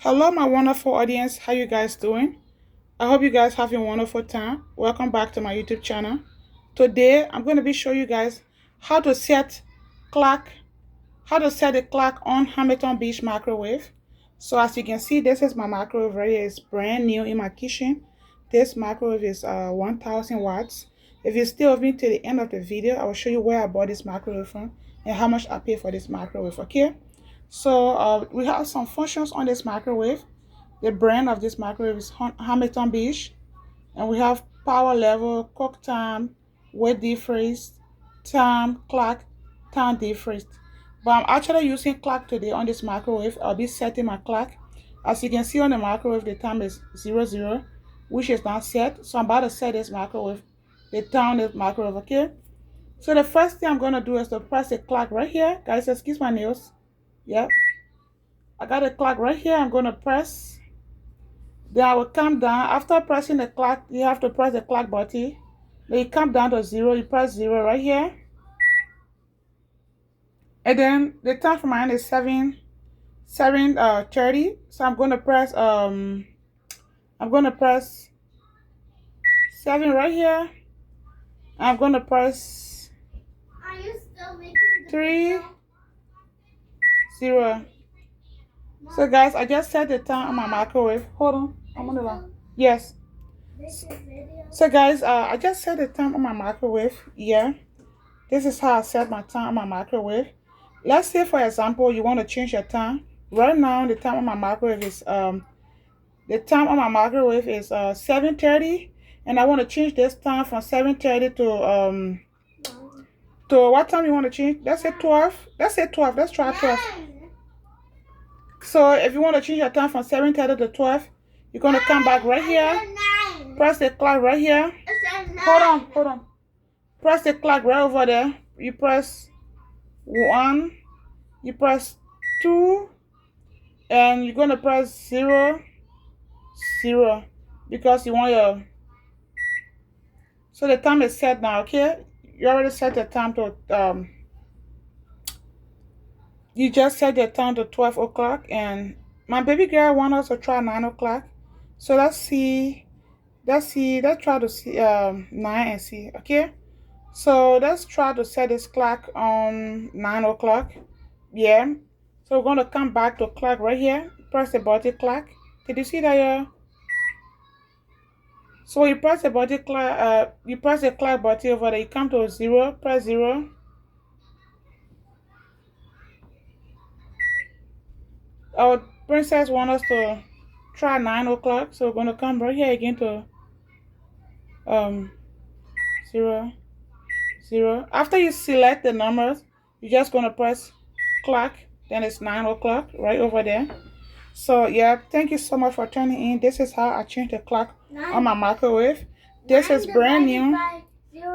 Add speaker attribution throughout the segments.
Speaker 1: Hello, my wonderful audience. How you guys doing? I hope you guys having a wonderful time. Welcome back to my YouTube channel. Today, I'm going to be showing you guys how to set clock, how to set the clock on Hamilton Beach microwave. So as you can see, this is my microwave right here. It's brand new in my kitchen. This microwave is 1000 watts. If you stay with me to the end of the video, I will show you where I bought this microwave from and how much I paid for this microwave, okay? So we have some functions on this microwave. The brand of this microwave is Hamilton Beach, and we have power level, cook time, weight defrost, time, clock, time defrost. But I'm actually using clock today on this microwave. I'll be setting my clock. As you can see on the microwave, the time is 00, which is not set. So I'm about to set this microwave, the time on this microwave, okay? So the first thing I'm gonna do is to press the clock right here. Guys, excuse my nails. Yep. I got a clock right here. I'm gonna press. Then I will come down. After pressing the clock, you have to press the clock button. Then you come down to 0. You press 0 right here. And then the time for mine is 7:30. So I'm gonna press 7 right here. I'm gonna press
Speaker 2: Are you still making the
Speaker 1: 3
Speaker 2: video?
Speaker 1: 0. So guys, I just set the time on my microwave. Hold on. I'm on the line. Yes.
Speaker 2: This is video.
Speaker 1: So guys, I just set the time on my microwave. Yeah. This is how I set my time on my microwave. Let's say for example you want to change your time. Right now the time on my microwave is 7:30, and I want to change this time from 7:30 to what time you want to change? Let's say 12. Let's say 12. Let's try 12. So if you want to change your time from 7:30 to 12, you're gonna come back right here. Press the clock right here. Hold on. Press the clock right over there. You press 1, you press 2, and you're gonna press 0, 0, because you want your. So the time is set now, okay? You already set the time to you just set the time to 12 o'clock, and my baby girl wants us to try 9 o'clock. So let's try to see 9 and see, okay? So let's try to set this clock on 9 o'clock. Yeah. So we're going to come back to clock right here. Press the button clock. Did you see that? Yeah. So you press the button clock. You press the clock button over there. You come to 0. Press 0. Our princess wants us to try 9 o'clock. So we're going to come right here again to 0, 0. After you select the numbers, you're just going to press clock. Then it's 9 o'clock right over there. So yeah, thank you so much for tuning in. This is how I change the clock on my microwave. This is brand new.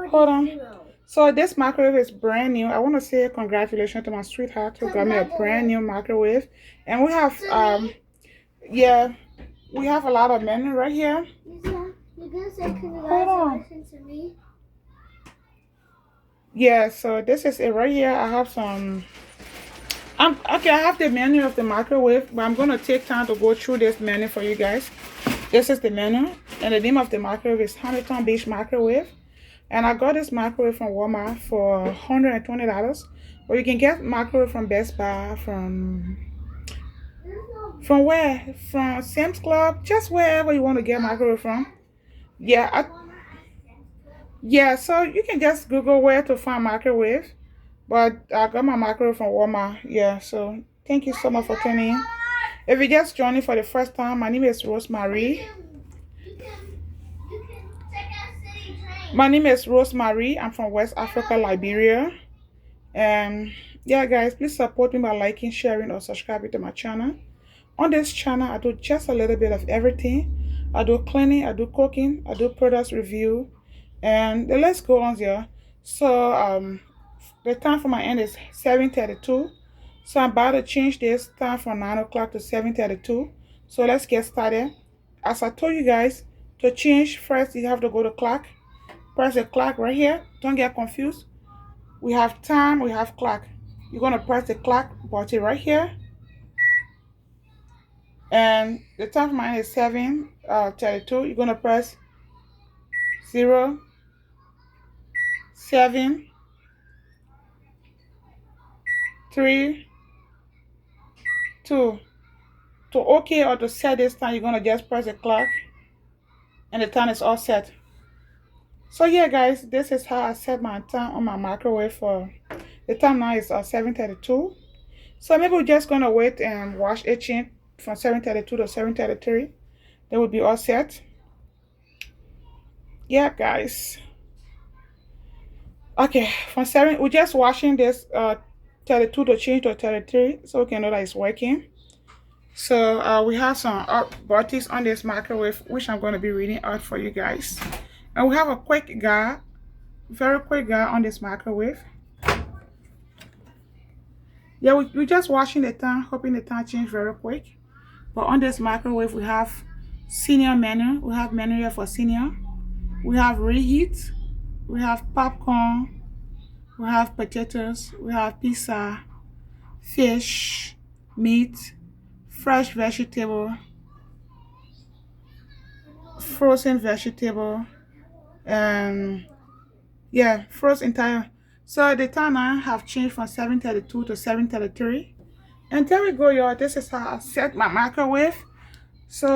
Speaker 1: Hold on. So this microwave is brand new. I want to say congratulations to my sweetheart who got me a brand new microwave. And we have yeah, we have a lot of menu right here.
Speaker 2: You're gonna say congratulations to me?
Speaker 1: Yeah, so this is it right here. I have some okay, I have the menu of the microwave, but I'm gonna take time to go through this menu for you guys. This is the menu, and the name of the microwave is Hamilton Beach microwave. And I got this microwave from Walmart for $120. Or you can get microwave from Best Buy, from where? From Sam's Club, just wherever you want to get microwave from. Yeah, yeah. So you can just Google where to find microwave. But I got my microwave from Walmart. Yeah, so thank you so much for tuning in. If you just joining for the first time, my name is Rosemary. My name is Rosemary. I'm from West Africa, Liberia. And yeah, guys, please support me by liking, sharing, or subscribing to my channel. On this channel, I do just a little bit of everything. I do cleaning, I do cooking, I do products review, and the list goes on here. So the time for my end is 7:32. So I'm about to change this time from 9 o'clock to 7:32. So let's get started. As I told you guys, to change first, you have to go to clock. Press the clock right here. Don't get confused. We have time, we have clock. You're going to press the clock button right here. And the time for mine is 7:32. You're gonna press 0, 7, 3, 2. To OK or to set this time, you're gonna just press the clock and the time is all set. So yeah guys, this is how I set my time on my microwave for the time now is 7:32. So maybe we're just gonna wait and watch it change from 7:32 to 7:33. They will be all set. Yeah guys. Okay, from 7 we're just watching this 32 to change to 33 so we can know that it's working. So we have some articles on this microwave which I'm going to be reading out for you guys. And we have a quick guide, very quick guide on this microwave. Yeah, we're just watching the time, hoping the time change very quick. But on this microwave, we have senior menu. We have menu here for senior. We have reheat. We have popcorn. We have potatoes. We have pizza, fish, meat, fresh vegetable, frozen vegetable, and yeah, frozen entire. So the time now have changed from 7:32 to 7:33. And there we go, y'all. This is how I set my microwave. So